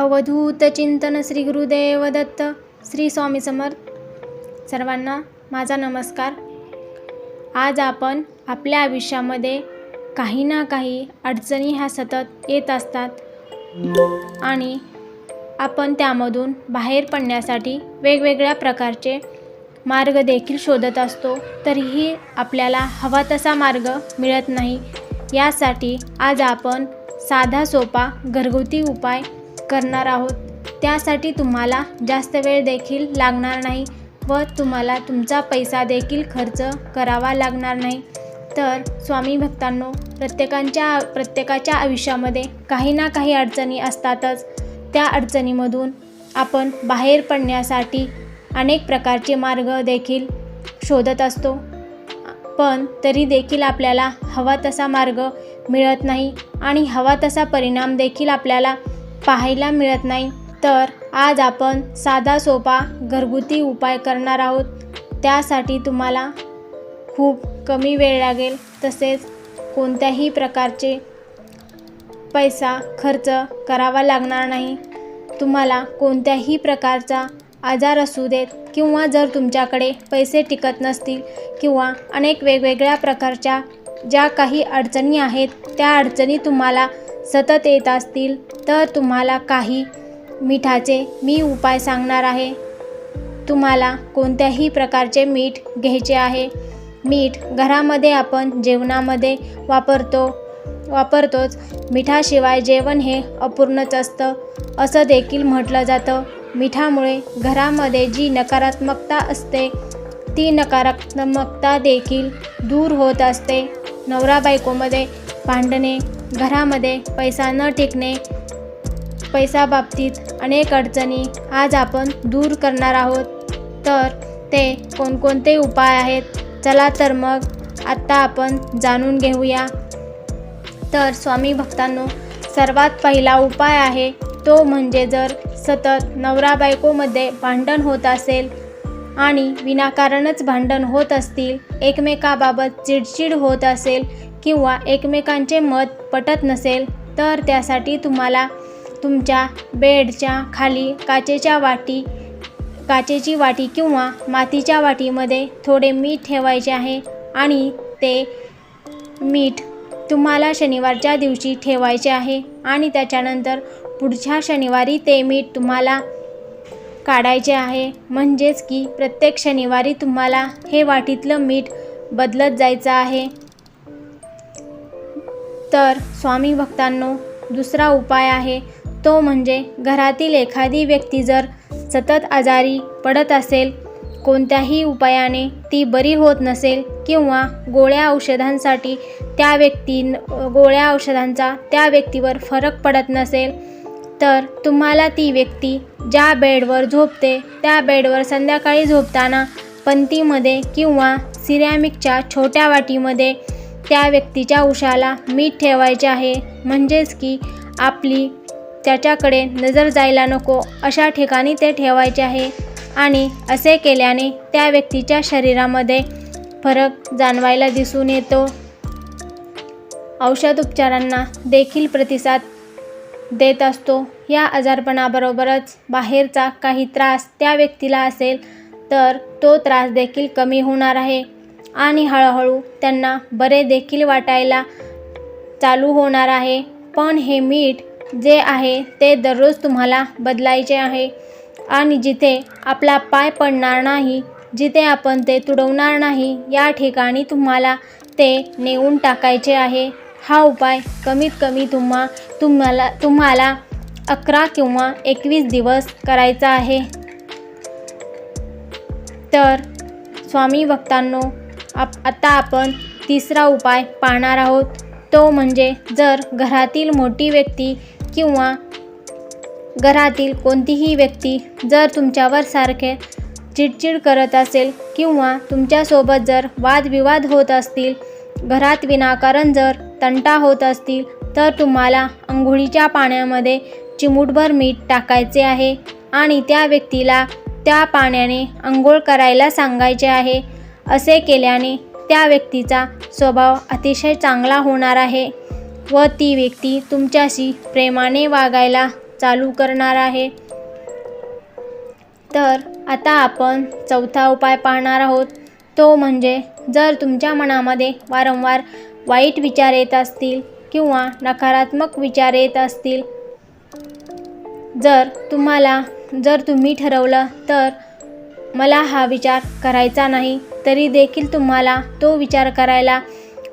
अवधूत चिंतन श्री गुरुदेव दत्त. श्री स्वामी समर्थ. सर्वांना माझा नमस्कार. आज आपण आपल्या आयुष्यामध्ये काही ना काही अडचणी ह्या सतत येत असतात आणि आपण त्यामधून बाहेर पडण्यासाठी वेगवेगळ्या प्रकारचे मार्ग देखील शोधत असतो, तरीही आपल्याला हवा तसा मार्ग मिळत नाही. यासाठी आज आपण साधा सोपा घरगुती उपाय करणार आहोत. त्यासाठी तुम्हाला जास्त वेळ देखील लागणार नाही व तुम्हाला तुमचा पैसा देखील खर्च करावा लागणार नाही. तर स्वामी भक्तांनो, प्रत्येकाच्या आयुष्यामध्ये काही ना काही अडचणी असतातच. त्या अडचणीमधून आपण बाहेर पडण्यासाठी अनेक प्रकारचे मार्ग देखील शोधत असतो, पण तरी देखील आपल्याला हवा तसा मार्ग मिळत नाही आणि हवा तसा परिणाम देखील आपल्याला पाहायला मिळत नाही. तर आज आपण साधा सोपा घरगुती उपाय करणार आहोत. त्यासाठी तुम्हाला खूप कमी वेळ लागेल, तसेच कोणत्याही प्रकारचे पैसा खर्च करावा लागणार नाही. तुम्हाला कोणत्याही प्रकारचा आजार असू देत किंवा जर तुमच्याकडे पैसे टिकत नसतील किंवा अनेक वेगवेगळ्या प्रकारच्या ज्या काही अडचणी आहेत त्या अडचणी तुम्हाला सतत येत असतील, तर तुम्हाला काही मिठाचे मी उपाय सांगणार आहे. तुम्हाला कोणत्याही प्रकारचे मीठ घ्यायचे आहे. मीठ घरामध्ये आपण जेवणामध्ये वापरतोच. मिठाशिवाय जेवण हे अपूर्णच असतं असं देखील म्हटलं जातं. मिठामुळे घरामध्ये जी नकारात्मकता असते ती नकारात्मकता देखील दूर होत असते. नवरा बायकोमध्ये भांडणे, घरामध्ये पैसा न टिकणे, पैशाबाबतीत अनेक अडचणी आज आपण दूर करणार आहोत. तर ते कोणकोणते उपाय आहेत, चला तर मग आत्ता आपण जाणून घेऊया. तर स्वामी भक्तांनो, सर्वात पहिला उपाय आहे तो म्हणजे जर सतत नवरा बायकोमध्ये भांडण होत असेल आणि विनाकारणच भांडण होत असतील, एकमेकाबाबत चिडचिड होत असेल किंवा एकमेकांचे मत पटत नसेल, तर त्यासाठी तुम्हाला तुमच्या बेडच्या खाली काचेची वाटी किंवा मातीच्या वाटीमध्ये थोडे मीठ ठेवायचे आहे आणि ते मीठ तुम्हाला शनिवारच्या दिवशी ठेवायचे आहे आणि त्याच्यानंतर पुढच्या शनिवारी ते मीठ तुम्हाला काढायचे आहे. म्हणजेच की प्रत्येक शनिवारी तुम्हाला हे वाटीतलं मीठ बदलत जायचं आहे. तर स्वामी भक्तांनो, दुसरा उपाय आहे तो म्हणजे घरातील एखादी व्यक्ती जर सतत आजारी पडत असेल, कोणत्याही उपायाने ती बरी होत नसेल किंवा गोळ्या औषधांचा त्या व्यक्तीवर फरक पडत नसेल, तर तुम्हाला ती व्यक्ती ज्या बेडवर झोपते त्या बेडवर संध्याकाळी झोपताना पंतीमध्ये किंवा सिरॅमिकच्या छोट्या वाटीमध्ये त्या व्यक्तीच्या उशाला मीठ ठेवायचे आहे. म्हणजेच की आपली त्याच्याकडे नजर जायला नको अशा ठिकाणी ते ठेवायचे आहे आणि असे केल्याने त्या व्यक्तीच्या शरीरामध्ये फरक जाणवायला दिसून येतो. औषध उपचारांना देखील प्रतिसाद देत असतो. या आजारपणाबरोबरच बाहेरचा काही त्रास त्या व्यक्तीला असेल तर तो त्रास देखील कमी होणार आहे आणि हळूहळू त्यांना बरे देखील वाटायला चालू होणार आहे. पण हे मीठ जे आहे ते दररोज तुम्हाला बदलायचे आहे आणि जिथे आपला पाय पडणार नाही, जिथे आपण ते तुडवणार नाही, या ठिकाणी तुम्हाला ते नेऊन टाकायचे आहे. हा उपाय कमीत कमी तुम्हाला 11 किंवा 21 दिवस करायचा आहे. तर स्वामी भक्तांनो, आता आपण तिसरा उपाय पाहणार आहोत. तो म्हणजे जर घरातील मोठी व्यक्ती किंवा घरातील कोणतीही व्यक्ती जर तुमच्यावर सारखे चिडचिड करत असेल किंवा तुमच्यासोबत जर वादविवाद होत असतील, घरात विनाकारण जर तंटा होत असतील, तर तुम्हाला अंघोळीच्या पाण्यामध्ये चिमूटभर मीठ टाकायचे आहे आणि त्या व्यक्तीला त्या पाण्याने अंघोळ करायला सांगायचे आहे. असे केल्याने त्या व्यक्तीचा स्वभाव अतिशय चांगला होणार आहे व ती व्यक्ती तुमच्याशी प्रेमाने वागायला चालू करणार आहे। तर आता आपण चौथा उपाय पाहणार आहोत। तो म्हणजे जर तुमच्या मनामध्ये वारंवार वाईट विचार येत असतील किंवा नकारात्मक विचार येत असतील, जर तुम्ही ठरवलं तर मला हा विचार करायचा नाही, तरी देखील तुम्हाला तो विचार करायला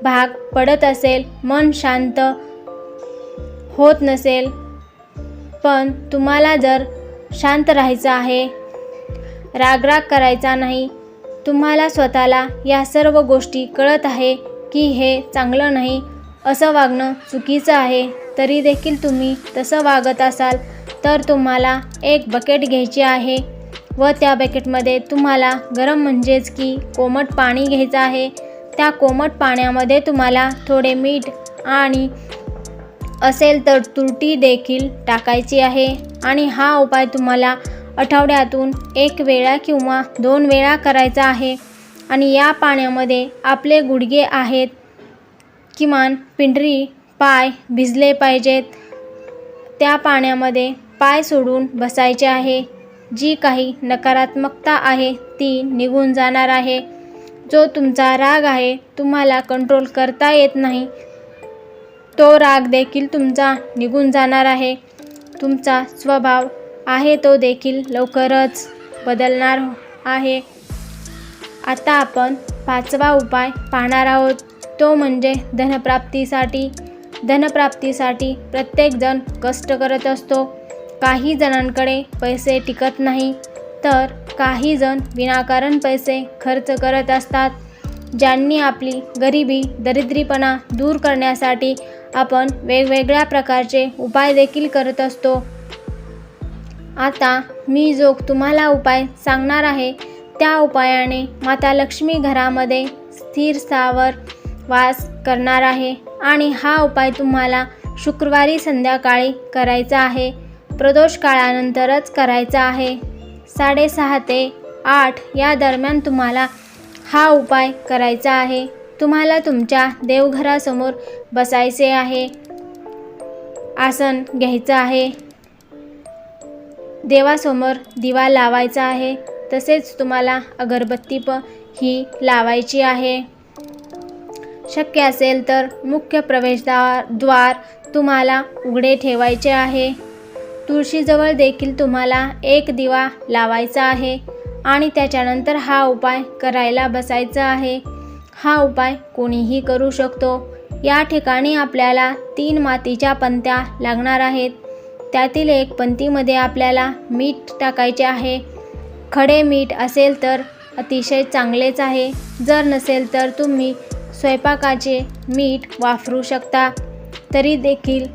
भाग पडत असेल, मन शांत होत नसेल, पण तुम्हाला जर शांत राहायचं आहे, रागराग करायचा नाही, तुम्हाला स्वतःला या सर्व गोष्टी कळत आहे की हे चांगलं नाही, असं वागणं चुकीचं आहे, तरी देखील तुम्ही तसं वागत असाल तर तुम्हाला एक बकेट घ्यायची आहे व त्या बकेटमध्ये तुम्हाला गरम म्हणजेच की कोमट पाणी घ्यायचं आहे। त्या कोमट पाण्यामध्ये तुम्हाला थोडे मीठ आणि असेल तर तुरटी देखील टाकायची आहे आणि हा उपाय तुम्हाला आठवड्यातून 1 वेळा किंवा 2 वेळा करायचा आहे। आणि या पाण्यामध्ये आपले गुडघे आहेत किमान पिंडरी पाय भिजले पाहिजेत। त्या पाण्यामध्ये पाय सोडून बसायचे आहे। जी काही नकारात्मकता आहे ती निघून जाणार आहे। जो तुमचा राग आहे, तुम्हाला कंट्रोल करता येत नाही, तो राग देखील तुमचा निघून जाणार आहे। तुमचा स्वभाव आहे तो देखील लवकरच बदलणार आहे। आता आपण 5वा उपाय पाहणार आहोत। तो म्हणजे धनप्राप्तीसाठी। धनप्राप्तीसाठी प्रत्येकजण कष्ट करत असतो। काही जणांकडे पैसे टिकत नाही, तर काही जण विनाकारण पैसे खर्च करत असतात। ज्यांनी आपली गरिबी दरिद्रीपणा दूर करण्यासाठी आपण वेगवेगळ्या प्रकारचे उपाय देखील करत असतो। आता मी जो तुम्हाला उपाय सांगणार आहे त्या उपायाने माता लक्ष्मी घरामध्ये स्थिर स्थावर वास करणार आहे आणि हा उपाय तुम्हाला शुक्रवारी संध्याकाळी करायचा आहे। प्रदोष काळानंतरच करायचा आहे। 6:30 ते 8 या दरम्यान तुम्हाला हा उपाय करायचा आहे। तुम्हाला तुमच्या देवघरासमोर बसायचे आहे, आसन घ्यायचं आहे, देवासमोर दिवा लावायचा आहे, तसेच तुम्हाला अगरबत्ती ही लावायची आहे। शक्य असेल तर मुख्य प्रवेशद्वार तुम्हाला उघडे ठेवायचे आहे। तुळशीजवळ देखील तुम्हाला एक दिवा लावायचा आहे आणि त्याच्यानंतर हा उपाय करायला बसायचा आहे। हा उपाय कोणीही करू शकतो। या ठिकाणी आपल्याला 3 मातीच्या पंत्या लागणार आहेत। त्यातील एक पंतीमध्ये आपल्याला मीठ टाकायचे आहे। खडे मीठ असेल तर अतिशय चांगलेच आहे, जर नसेल तर तुम्ही स्वयंपाकाचे मीठ वापरू शकता, तरी देखील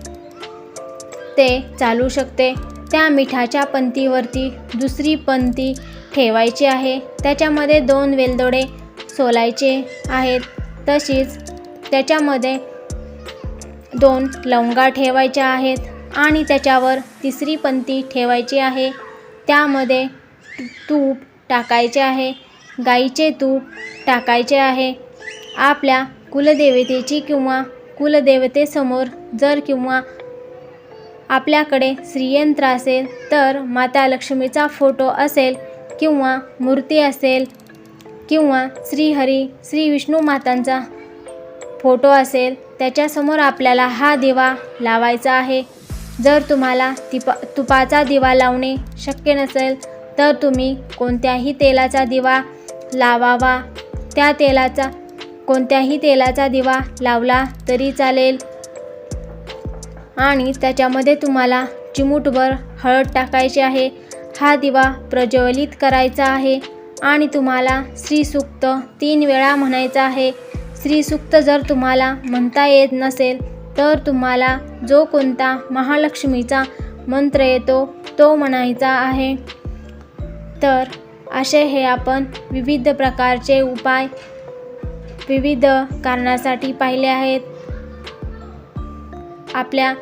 ते चालू शकते। त्या मिठाच्या पंतीवरती दुसरी पंती ठेवायची आहे। त्याच्यामध्ये 2 वेलदोडे सोलायचे आहेत, तशीच त्याच्यामध्ये 2 लवंगा ठेवायच्या आहेत आणि त्याच्यावर तिसरी पंती ठेवायची आहे। त्यामध्ये तूप टाकायचे आहे, गाईचे तूप टाकायचे आहे। आपल्या कुलदेवतेची किंवा कुलदेवतेसमोर जर किंवा आपल्याकडे श्रीयंत्र असेल तर माता लक्ष्मीचा फोटो असेल किंवा मूर्ती असेल किंवा श्रीहरी श्री विष्णू मातांचा फोटो असेल, त्याच्यासमोर आपल्याला हा दिवा लावायचा आहे। जर तुम्हाला तुपाचा दिवा लावणे शक्य नसेल तर तुम्ही कोणत्याही तेलाचा दिवा लावावा। कोणत्याही तेलाचा दिवा लावला तरी चालेल आणि त्याच्यामध्ये तुम्हाला चिमूटभर हळद टाकायची आहे। हा दिवा प्रज्वलित करायचा आहे आणि तुम्हाला श्रीसूक्त 3 वेळा म्हणायचा आहे। श्रीसूक्त जर तुम्हाला म्हणता येत नसेल तर तुम्हाला जो कोणता महालक्ष्मीचा मंत्र येतो तो म्हणायचा आहे। तर असे हे आपण विविध प्रकारचे उपाय विविध कारणासाठी पाहिले आहेत। आपल्या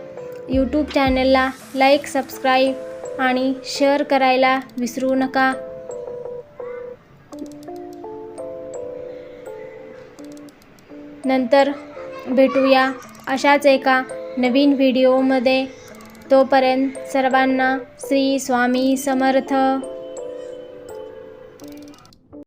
यूट्यूब चॅनलला लाईक, सबस्क्राईब आणि शेअर करायला विसरू नका। नंतर भेटूया अशाच एका नवीन व्हिडिओमध्ये। तोपर्यंत सर्वांना श्री स्वामी समर्थ.